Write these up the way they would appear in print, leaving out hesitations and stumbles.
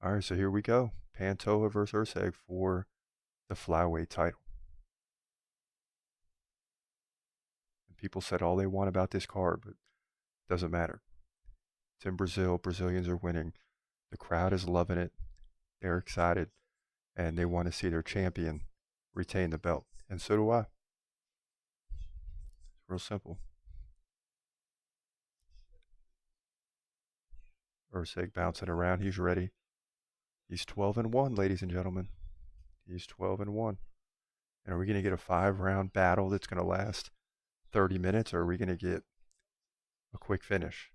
All right, so here we go. Pantoja versus Erceg for the flyweight title. And people said all they want about this card, but it doesn't matter. It's in Brazil. Brazilians are winning. The crowd is loving it. They're excited, and they want to see their champion retain the belt. And so do I. It's real simple. Erceg bouncing around. He's ready. He's 12-1, ladies and gentlemen. He's 12-1. And are we going to get a 5-round battle that's going to last 30 minutes, or are we going to get a quick finish?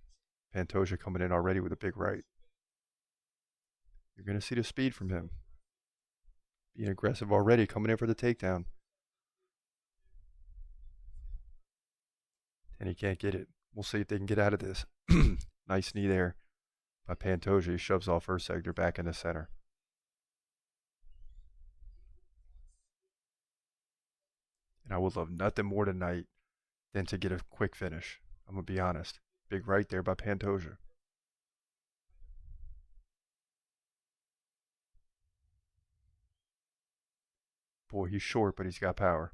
Pantoja coming in already with a big right. You're going to see the speed from him. Being aggressive already, coming in for the takedown. And he can't get it. We'll see if they can get out of this. Nice knee there by Pantoja. He shoves off Erceg. They're back in the center. And I would love nothing more tonight than to get a quick finish. I'm going to be honest. Big right there by Pantoja. Boy, he's short, but he's got power.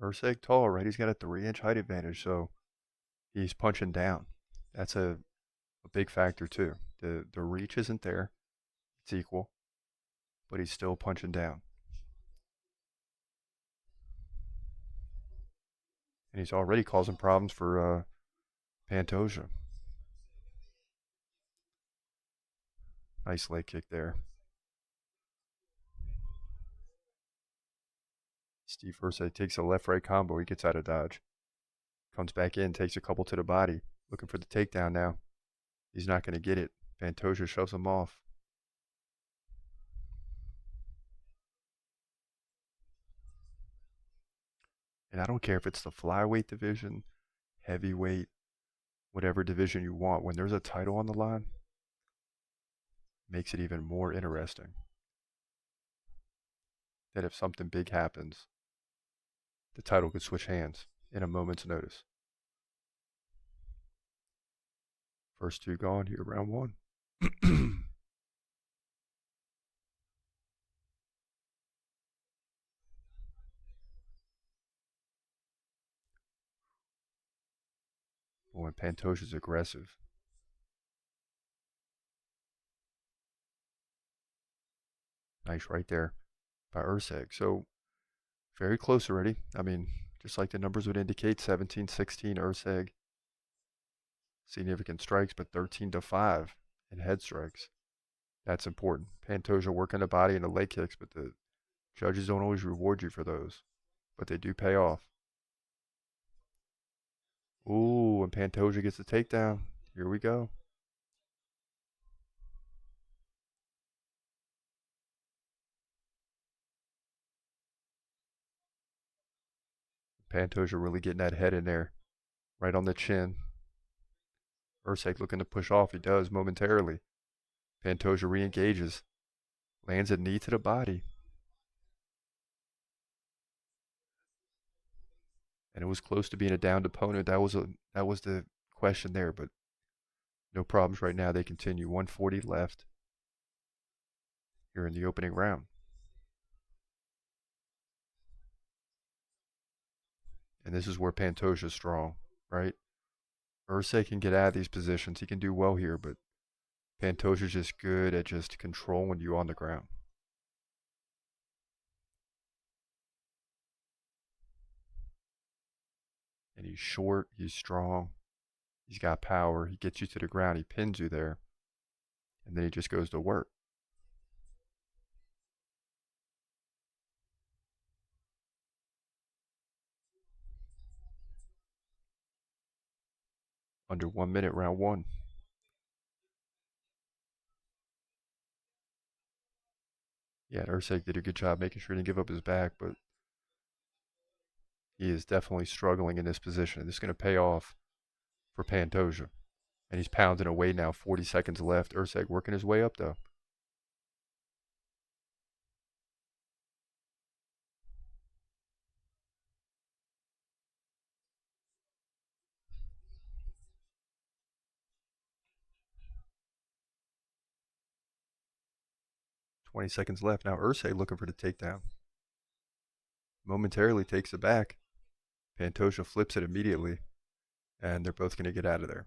Erceg tall, right? He's got a 3-inch height advantage, so he's punching down. That's a big factor, too. The reach isn't there. It's equal, but he's still punching down. And he's already causing problems for Pantoja. Nice leg kick there. Steve Erceg takes a left-right combo. He gets out of dodge. Comes back in, takes a couple to the body. Looking for the takedown now. He's not going to get it. Pantoja shoves him off. And I don't care if it's the flyweight division, heavyweight, whatever division you want. When there's a title on the line, makes it even more interesting. That if something big happens, the title could switch hands in a moment's notice. First two gone here, round one. Boy, Pantoja's aggressive. Nice right there by Erceg. So very close already. I mean, just like the numbers would indicate, 17-16 Erceg. Significant strikes, but 13-5 in head strikes. That's important. Pantoja working the body and the leg kicks, but the judges don't always reward you for those. But they do pay off. Ooh, and Pantoja gets the takedown. Here we go. Pantoja really getting that head in there. Right on the chin. Erceg looking to push off. He does momentarily. Pantoja re-engages. Lands a knee to the body. And it was close to being a downed opponent. That was the question there, but no problems right now. They continue. 140 left here in the opening round. And this is where Pantoja's strong, right? Erceg can get out of these positions. He can do well here, but Pantoja's just good at just controlling you on the ground. And he's short, he's strong, he's got power, he gets you to the ground, he pins you there, and then he just goes to work. Under 1 minute, round one. Yeah, Erceg did a good job making sure he didn't give up his back, but he is definitely struggling in this position. This is going to pay off for Pantoja. And he's pounding away now, 40 seconds left. Erceg working his way up, though. 20 seconds left. Now Erceg looking for the takedown. Momentarily takes it back. Pantoja flips it immediately. And they're both going to get out of there.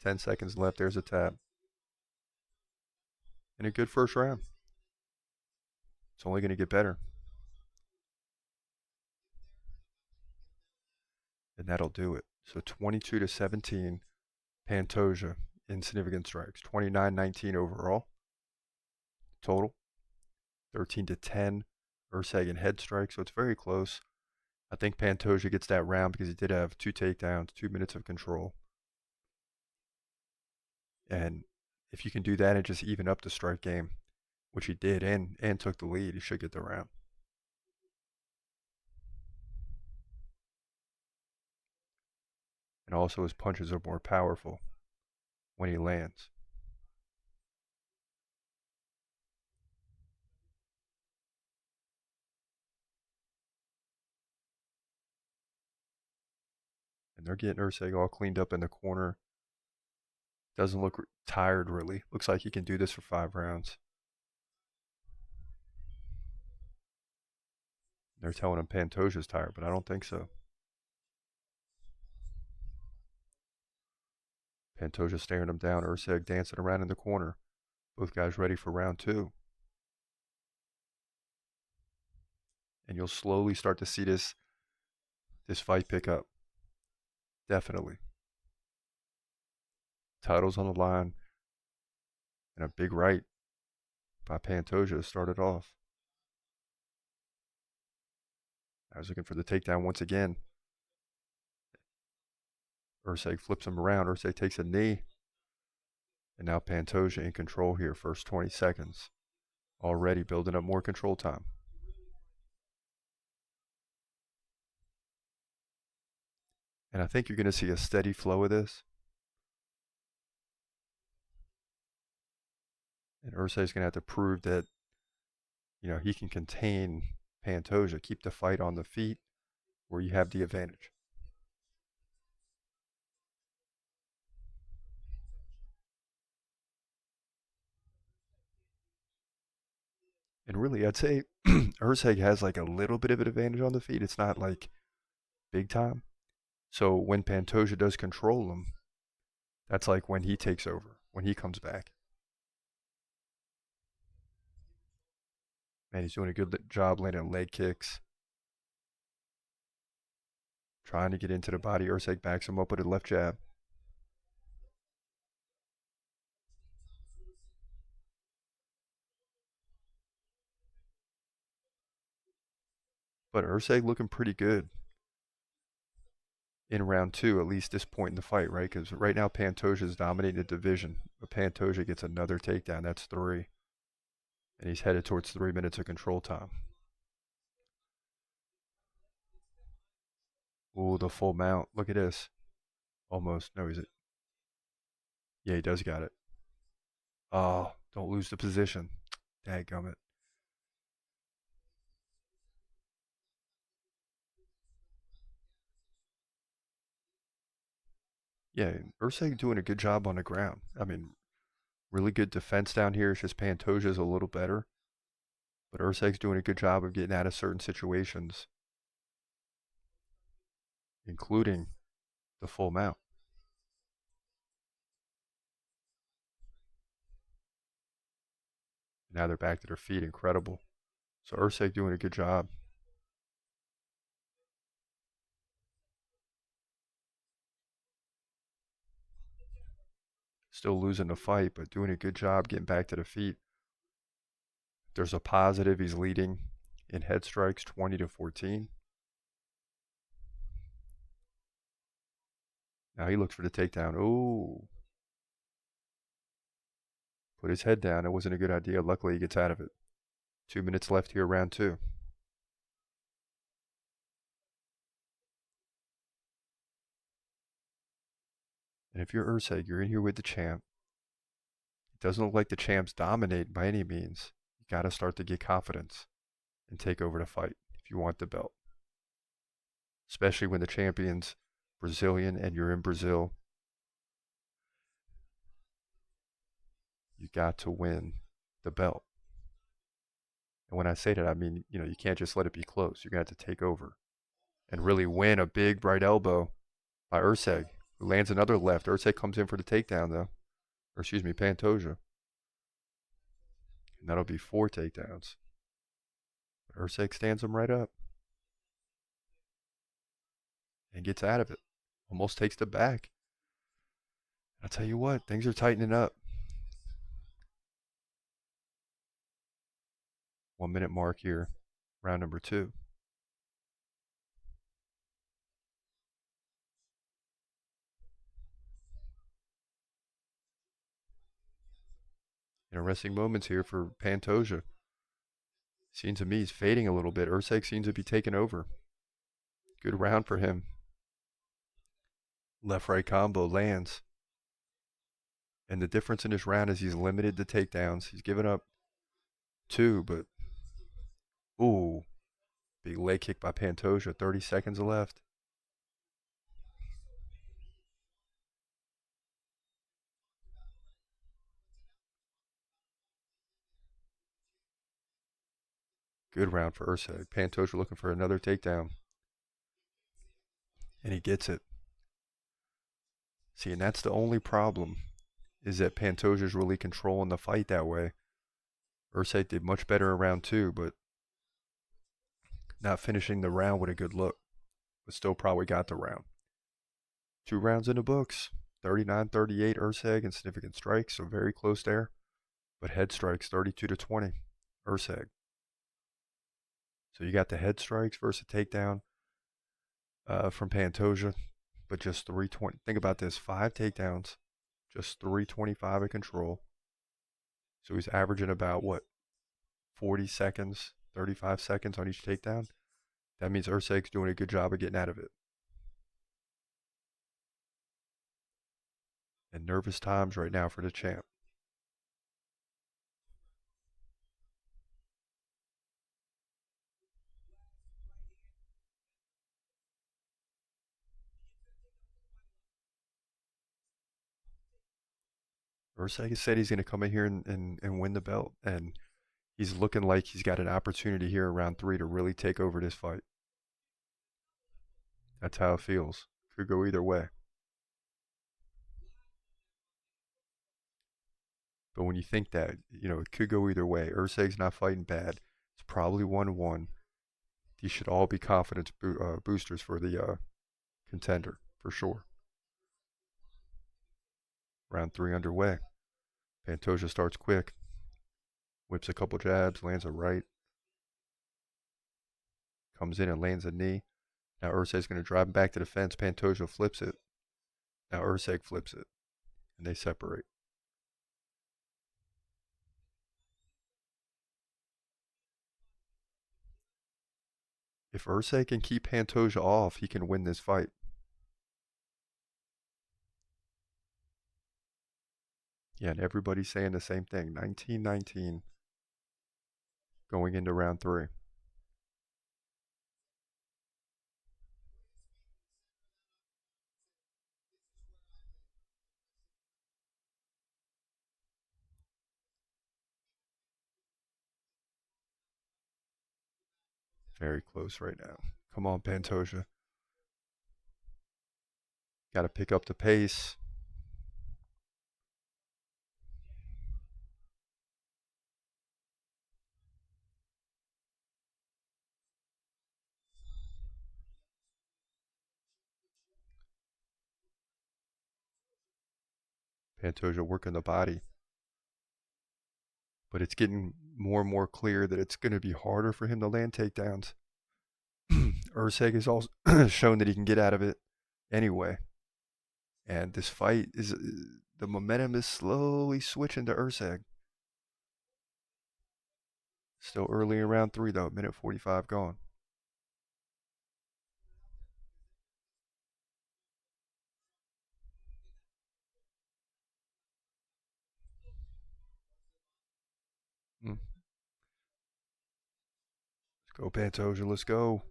10 seconds left. There's a tap. And a good first round. It's only going to get better. And that'll do it. So 22-17, Pantoja in significant strikes. 29-19 overall. Total. 13-10, Erceg in head strikes. So it's very close. I think Pantoja gets that round because he did have 2 takedowns, 2 minutes of control. And if you can do that and just even up the strike game, which he did and took the lead, he should get the round. And also his punches are more powerful when he lands. And they're getting Erceg all cleaned up in the corner. Doesn't look tired, really. Looks like he can do this for 5 rounds. They're telling him Pantoja's tired, but I don't think so. Pantoja staring him down. Erceg dancing around in the corner. Both guys ready for round 2. And you'll slowly start to see this fight pick up. Definitely. Title's on the line. And a big right by Pantoja started off. I was looking for the takedown once again. Erceg flips him around. Erceg takes a knee. And now Pantoja in control here. First 20 seconds. Already building up more control time. And I think you're going to see a steady flow of this. And Erceg's going to have to prove that, he can contain Pantoja, keep the fight on the feet where you have the advantage. And really, I'd say Erceg has like a little bit of an advantage on the feet. It's not like big time. So when Pantoja does control him, that's like when he takes over, when he comes back. Man, he's doing a good job landing leg kicks. Trying to get into the body. Erceg backs him up with a left jab. But Erceg looking pretty good in round 2, at least this point in the fight, right? Because right now Pantoja's dominating the division. But Pantoja gets another takedown. That's 3. And he's headed towards 3 minutes of control time. Ooh, the full mount. Look at this. Almost. No, is it? Yeah, he does got it. Oh, don't lose the position. Dadgummit. Yeah, Erceg doing a good job on the ground. I mean, really good defense down here. It's just Pantoja's a little better. But Erceg's doing a good job of getting out of certain situations, including the full mount. Now they're back to their feet. Incredible. So Erceg doing a good job. Still losing the fight, but doing a good job getting back to the feet. There's a positive. He's leading in head strikes 20-14. Now he looks for the takedown. Ooh. Put his head down. It wasn't a good idea. Luckily, he gets out of it. 2 minutes left here, round 2. And if you're Erceg, you're in here with the champ. It doesn't look like the champ's dominating by any means. You got to start to get confidence and take over the fight if you want the belt. Especially when the champion's Brazilian and you're in Brazil. You got to win the belt. And when I say that, I mean, you can't just let it be close. You're going to have to take over and really win. A big right elbow by Erceg, who lands another left. Erceg comes in for the takedown, though. Or excuse me, Pantoja. And that'll be 4 takedowns. But Erceg stands him right up and gets out of it. Almost takes the back. I'll tell you what, things are tightening up. 1 minute mark here, round number 2. Interesting moments here for Pantoja. Seems to me he's fading a little bit. Erceg seems to be taking over. Good round for him. Left-right combo lands. And the difference in this round is he's limited to takedowns. He's given up 2, but ooh, big leg kick by Pantoja. 30 seconds left. Good round for Erceg. Pantoja looking for another takedown. And he gets it. See, and that's the only problem, is that Pantoja's really controlling the fight that way. Erceg did much better in round 2, but not finishing the round with a good look. But still probably got the round. 2 rounds in the books. 39-38 Erceg and significant strikes, so very close there. But head strikes 32-20 Erceg. So you got the head strikes versus takedown from Pantoja, but just 320. Think about this: 5 takedowns, just 325 in control. So he's averaging about 40 seconds, 35 seconds on each takedown. That means Erceg's doing a good job of getting out of it. And nervous times right now for the champ. Erceg has said he's going to come in here and win the belt. And he's looking like he's got an opportunity here in round 3 to really take over this fight. That's how it feels. Could go either way. But when you think that, it could go either way. Erceg's not fighting bad. It's probably 1-1. These should all be confidence boosters for the contender, for sure. Round 3 underway. Pantoja starts quick. Whips a couple jabs, lands a right. Comes in and lands a knee. Now Erceg's going to drive him back to the fence. Pantoja flips it. Now Erceg flips it. And they separate. If Erceg can keep Pantoja off, he can win this fight. Yeah, and everybody's saying the same thing. 19-19 going into round 3. Very close right now. Come on, Pantoja. Got to pick up the pace. Pantoja working the body. But it's getting more and more clear that it's going to be harder for him to land takedowns. Erceg has also shown that he can get out of it anyway. And this fight is, the momentum is slowly switching to Erceg. Still early in round 3 though, minute 45 gone. Let's go, Pantoja, let's go.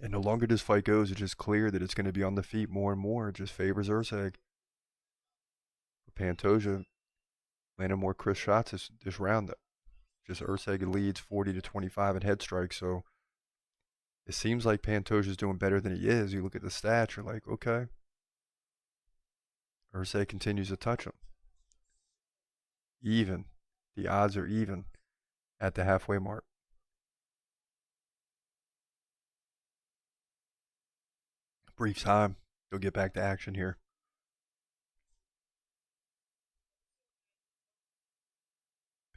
And the longer this fight goes, it's just clear that it's going to be on the feet more and more. It just favors Erceg. Pantoja landed more crisp shots this round, though. Just Erceg leads 40-25 in head strikes, so it seems like Pantoja's doing better than he is. You look at the stats, you're like, okay. Erceg continues to touch him. Even. The odds are even at the halfway mark. Brief time. They'll get back to action here.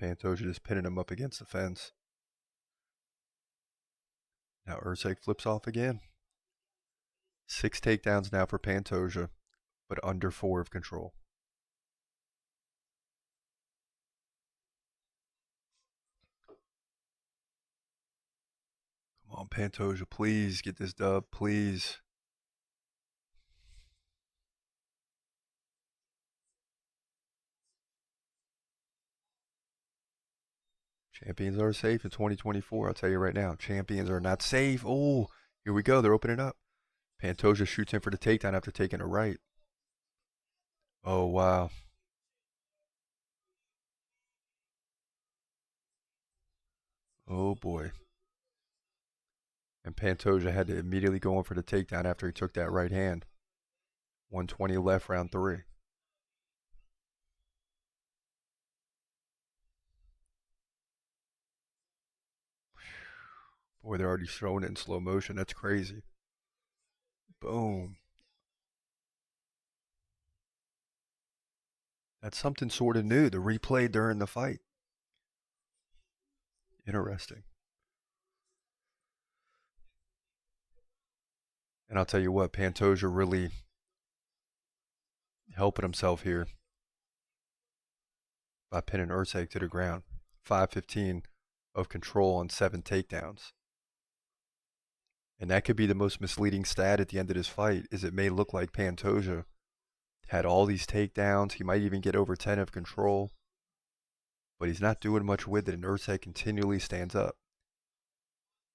Pantoja just pinning him up against the fence. Now Erceg flips off again. 6 takedowns now for Pantoja, but under 4 of control. Come on, Pantoja, please get this dub, please. Champions are safe in 2024. I'll tell you right now. Champions are not safe. Oh, here we go. They're opening up. Pantoja shoots in for the takedown after taking a right. Oh, wow. Oh, boy. And Pantoja had to immediately go in for the takedown after he took that right hand. 120 left, round 3. Boy, they're already showing it in slow motion. That's crazy. Boom. That's something sort of new. The replay during the fight. Interesting. And I'll tell you what, Pantoja really helping himself here by pinning Erceg to the ground. 5:15 of control on 7 takedowns. And that could be the most misleading stat at the end of this fight, is it may look like Pantoja had all these takedowns. He might even get over 10 of control, but he's not doing much with it, and Erceg continually stands up.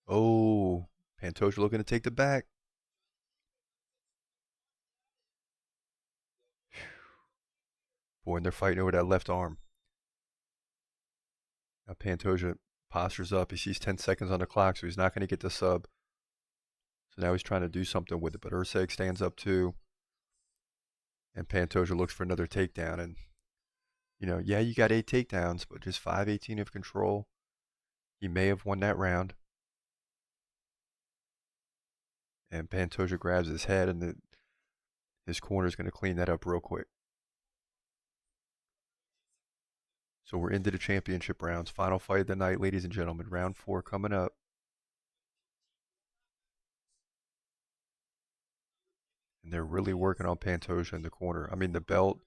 Oh, Pantoja looking to take the back. Boy, and they're fighting over that left arm. Now Pantoja postures up. He sees 10 seconds on the clock, so he's not going to get the sub. So now he's trying to do something with it, but Erceg stands up too. And Pantoja looks for another takedown. And, yeah, you got 8 takedowns, but just 5:18 of control. He may have won that round. And Pantoja grabs his head, and his corner is going to clean that up real quick. So we're into the championship rounds. Final fight of the night, ladies and gentlemen. Round 4 coming up. And they're really working on Pantoja in the corner. I mean, the belt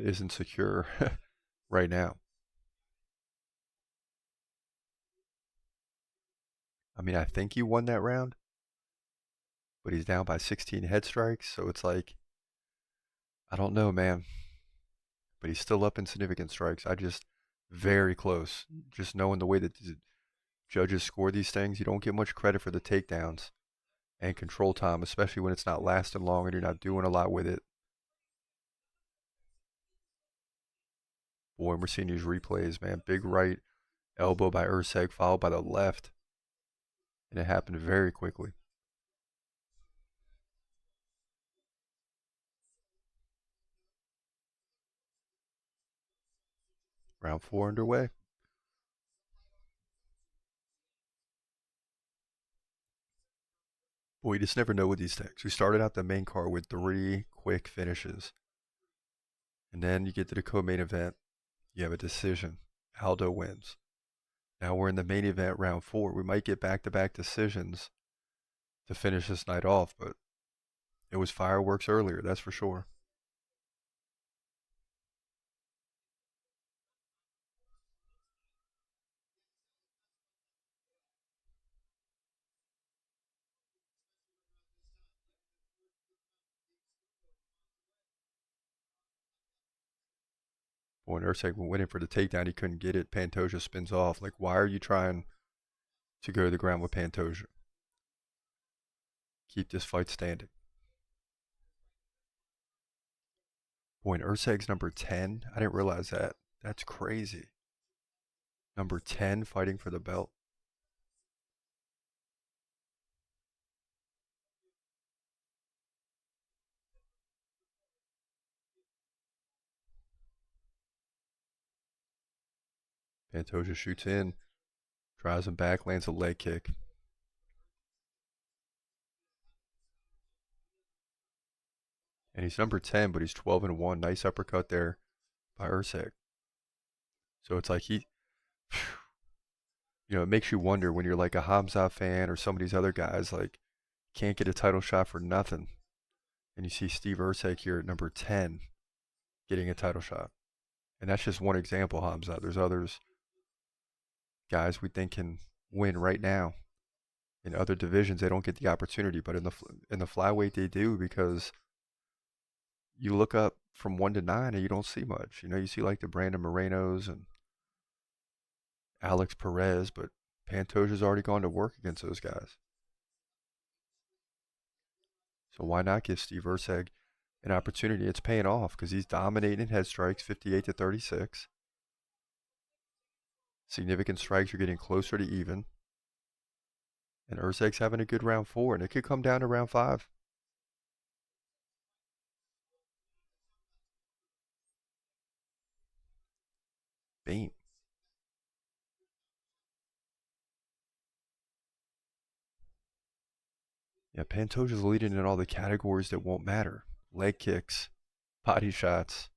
isn't secure right now. I mean, I think he won that round, but he's down by 16 head strikes, so it's like, I don't know, man. But he's still up in significant strikes. Very close. Just knowing the way that the judges score these things, you don't get much credit for the takedowns and control time, especially when it's not lasting long and you're not doing a lot with it. Boy, we're seeing these replays, man. Big right elbow by Erceg, followed by the left. And it happened very quickly. Round 4 underway. Boy, you just never know with these things. We started out the main card with 3 quick finishes. And then you get to the co-main event. You have a decision. Aldo wins. Now we're in the main event, round 4. We might get back-to-back decisions to finish this night off, but it was fireworks earlier, that's for sure. When Erceg went in for the takedown, he couldn't get it. Pantoja spins off. Like, why are you trying to go to the ground with Pantoja. Keep this fight standing. Boy, and Erceg's number 10. I didn't realize that. That's crazy. Number 10 fighting for the belt. Pantoja shoots in, drives him back, lands a leg kick. And he's number 10, but he's 12-1. Nice uppercut there by Erceg. So it's like it makes you wonder when you're like a Hamza fan or some of these other guys, like, can't get a title shot for nothing. And you see Steve Erceg here at number 10 getting a title shot. And that's just one example, Hamza. There's others, guys we think can win right now. In other divisions, they don't get the opportunity, but in the flyweight, they do, because you look up from 1 to 9 and you don't see much. You see like the Brandon Morenos and Alex Perez, but Pantoja's already gone to work against those guys. So why not give Steve Erceg an opportunity? It's paying off because he's dominating head strikes, 58-36. Significant strikes are getting closer to even. And Erceg's having a good round 4, and it could come down to round 5. Beam. Yeah, Pantoja's leading in all the categories that won't matter. Leg kicks, body shots,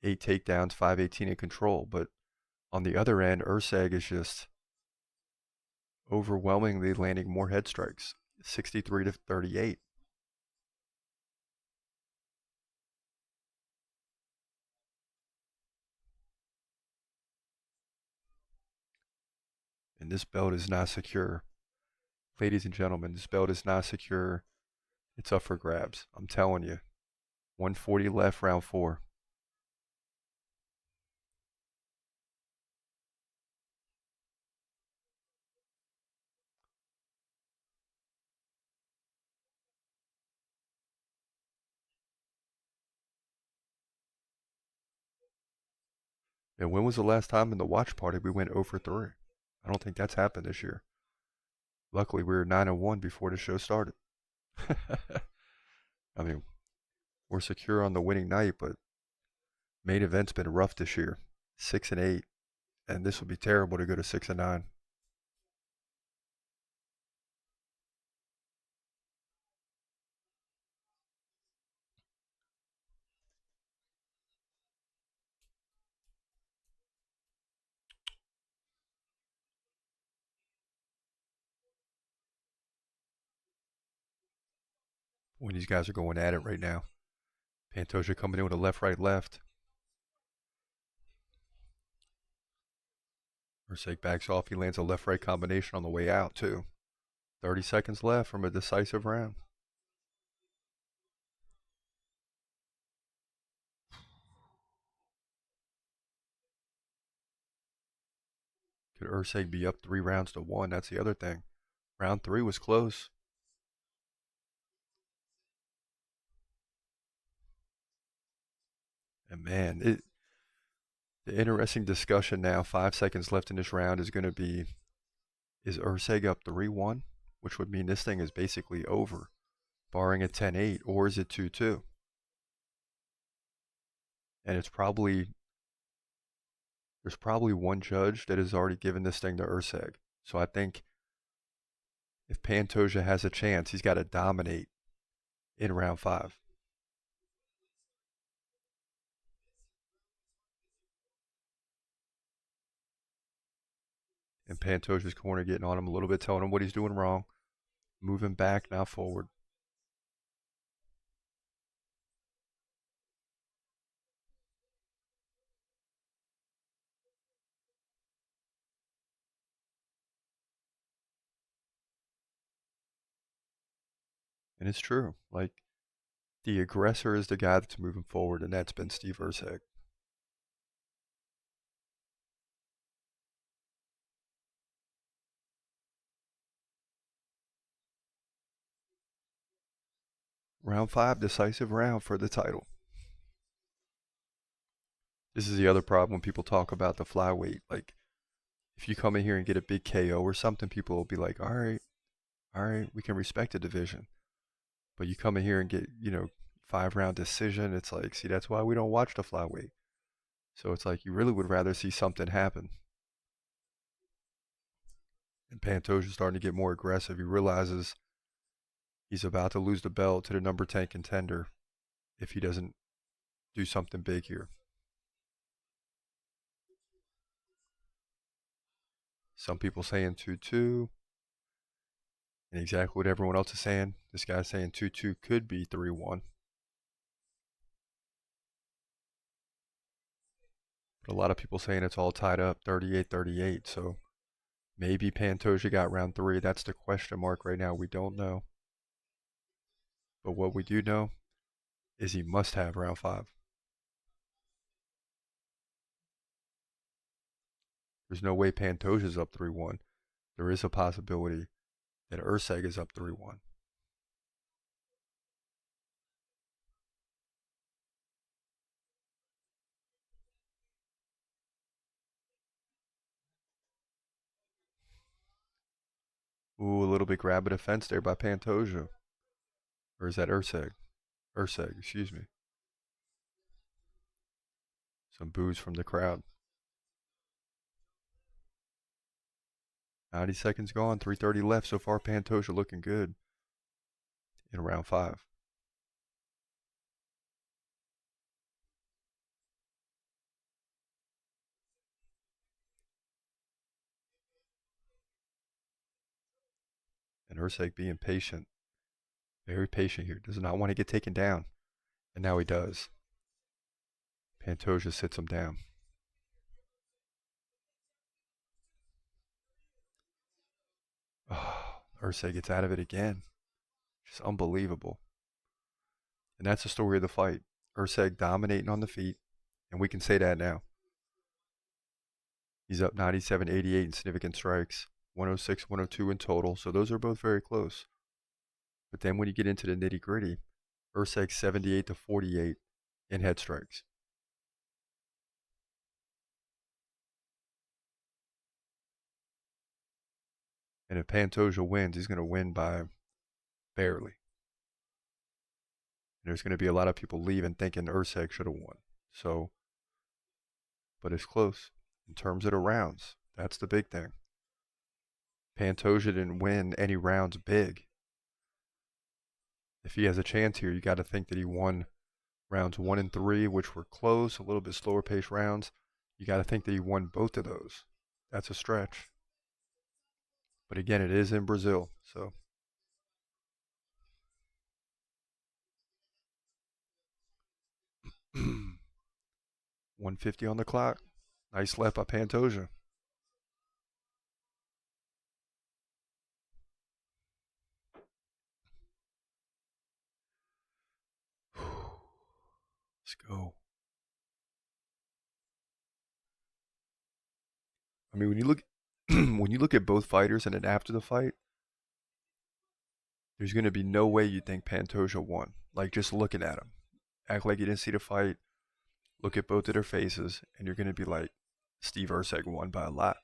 8 takedowns, 518 in control. But on the other end, Erceg is just overwhelmingly landing more head strikes, 63-38. And this belt is not secure. Ladies and gentlemen, this belt is not secure. It's up for grabs. I'm telling you. 140 left, round 4. And when was the last time in the watch party we went 0 for 3? I don't think that's happened this year. Luckily, we were 9-1 before the show started. I mean, we're secure on the winning night, but main event's been rough this year. 6-8, and this would be terrible to go to 6-9. When these guys are going at it right now. Pantoja coming in with a left, right, left. Erceg backs off. He lands a left-right combination on the way out, too. 30 seconds left from a decisive round. Could Erceg be up 3 rounds to 1? That's the other thing. Round 3 was close. And man, the interesting discussion now, 5 seconds left in this round, is going to be, is Erceg up 3-1? Which would mean this thing is basically over, barring a 10-8, or is it 2-2? And there's probably one judge that has already given this thing to Erceg. So I think if Pantoja has a chance, he's got to dominate in round 5. And Pantoja's corner getting on him a little bit, telling him what he's doing wrong. Moving back, not forward. And it's true. Like, the aggressor is the guy that's moving forward, and that's been Steve Erceg. Round 5, decisive round for the title. This is the other problem when people talk about the flyweight. Like, if you come in here and get a big KO or something, people will be like, all right, we can respect the division. But you come in here and get, 5-round decision. It's like, see, that's why we don't watch the flyweight. So it's like you really would rather see something happen. And Pantoja's starting to get more aggressive. He realizes he's about to lose the belt to the number 10 contender if he doesn't do something big here. Some people saying 2-2. And exactly what everyone else is saying. This guy's saying 2-2 could be 3-1. But a lot of people saying it's all tied up 38-38. So maybe Pantoja got round 3. That's the question mark right now. We don't know. But what we do know is he must have round 5. There's no way Pantoja's up 3-1. There is a possibility that Erceg is up 3-1. Ooh, a little bit grab at a fence there by Pantoja. Or is that Erceg? Erceg, excuse me. Some boos from the crowd. 90 seconds gone, 3:30 left. So far, Pantoja looking good in round 5. And Erceg being patient. Very patient here. Does not want to get taken down. And now he does. Pantoja sits him down. Oh, Erceg gets out of it again. Just unbelievable. And that's the story of the fight. Erceg dominating on the feet. And we can say that now. He's up 97-88 in significant strikes. 106, 102 in total. So those are both very close. But then when you get into the nitty gritty, Erceg 78-48 in head strikes. And if Pantoja wins, he's going to win by barely. And there's going to be a lot of people leaving thinking Erceg should have won. So, but it's close in terms of the rounds. That's the big thing. Pantoja didn't win any rounds big. If he has a chance here, you got to think that he won rounds 1 and 3, which were close, a little bit slower paced rounds. You got to think that he won both of those. That's a stretch. But again, it is in Brazil, so. $150 on the clock. Nice left by Pantoja. Let's go. I mean, when you look at both fighters and then after the fight, there's going to be no way you think Pantoja won. Like, just looking at him. Act like you didn't see the fight. Look at both of their faces, and you're going to be like, Steve Erceg won by a lot.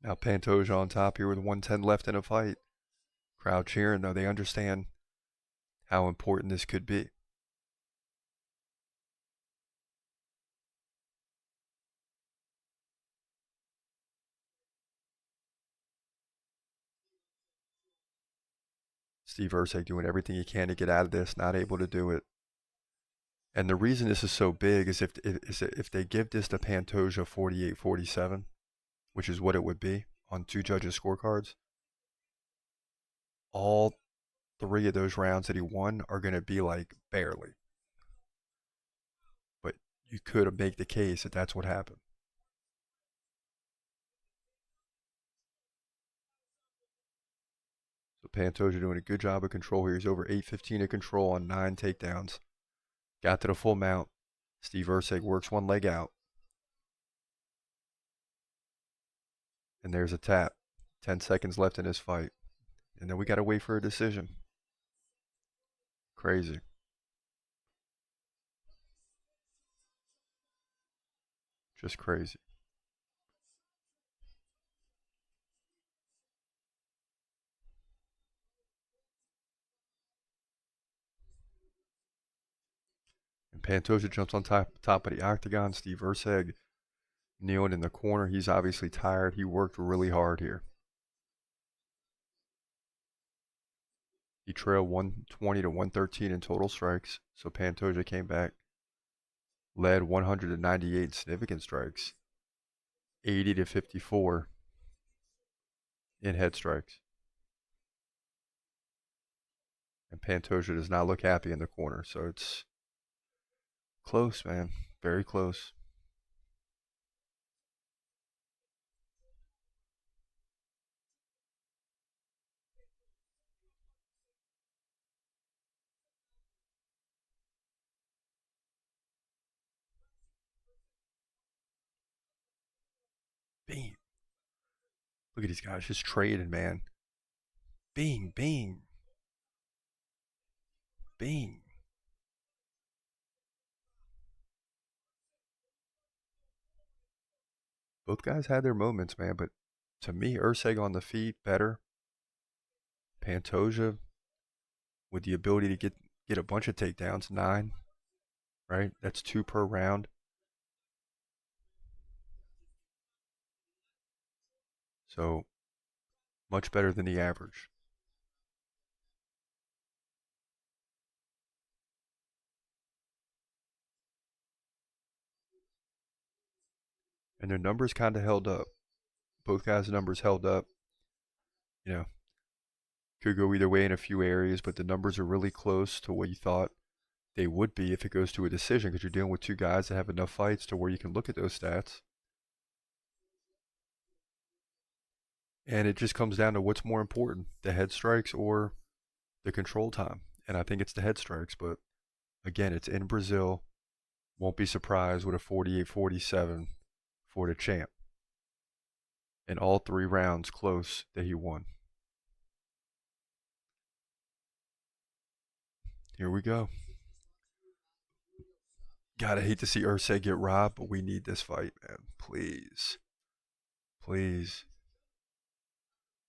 Now Pantoja on top here with 110 left in a fight. Crowd cheering, though. They understand how important this could be. Steve Erceg doing everything he can to get out of this, not able to do it. And the reason this is so big is if they give this to Pantoja 48-47, which is what it would be on 2 judges' scorecards, all 3 of those rounds that he won are going to be like barely. But you could make the case that that's what happened. So Pantoja doing a good job of control here. He's over 8:15 of control on 9 takedowns. Got to the full mount. Steve Erceg works one leg out. And there's a tap. 10 seconds left in this fight. And then we got to wait for a decision. Crazy. Just crazy. And Pantoja jumps on top of the octagon. Steve Erceg kneeling in the corner. He's obviously tired. He worked really hard here. He trailed 120 to 113 in total strikes. So Pantoja came back, led 198 in significant strikes, 80 to 54 in head strikes. And Pantoja does not look happy in the corner. So it's close, man. Very close. Bing. Look at these guys just trading, man. Bing, bing, bing. Both guys had their moments, man, but to me, Erceg on the feet better. Pantoja with the ability to get a bunch of takedowns, 9, right? That's 2 per round. So much better than the average. And their numbers kind of held up. Both guys' numbers held up. You know, could go either way in a few areas, but the numbers are really close to what you thought they would be if it goes to a decision, because you're dealing with 2 guys that have enough fights to where you can look at those stats. And it just comes down to what's more important, the head strikes or the control time. And I think it's the head strikes, but again, it's in Brazil. Won't be surprised with a 48-47 for the champ. And all 3 rounds close that he won. Here we go. Gotta hate to see Erceg get robbed, but we need this fight, man. Please. Please.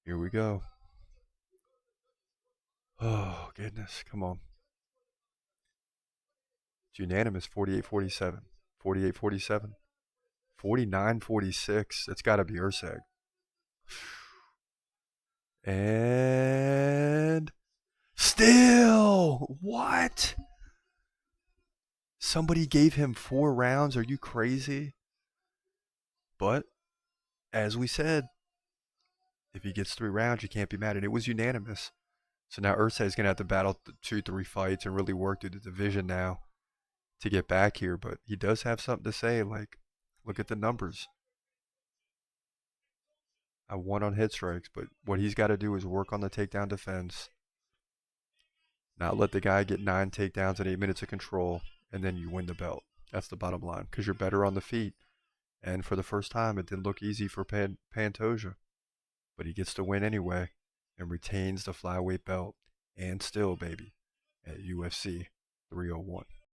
Here we go. Oh, goodness. Come on. It's unanimous, 48-47. 48-47. 49-46. That's got to be Erceg. And still, what? Somebody gave him 4 rounds. Are you crazy? But as we said, if he gets 3 rounds, you can't be mad. And it was unanimous. So now Erceg is going to have to battle 2-3 fights and really work through the division now to get back here. But he does have something to say. Like, look at the numbers. I won on head strikes, but what he's got to do is work on the takedown defense. Not let the guy get 9 takedowns and 8 minutes of control, and then you win the belt. That's the bottom line, because you're better on the feet. And for the first time, it didn't look easy for Pantoja. But he gets to win anyway and retains the flyweight belt. And still, baby, at UFC 301.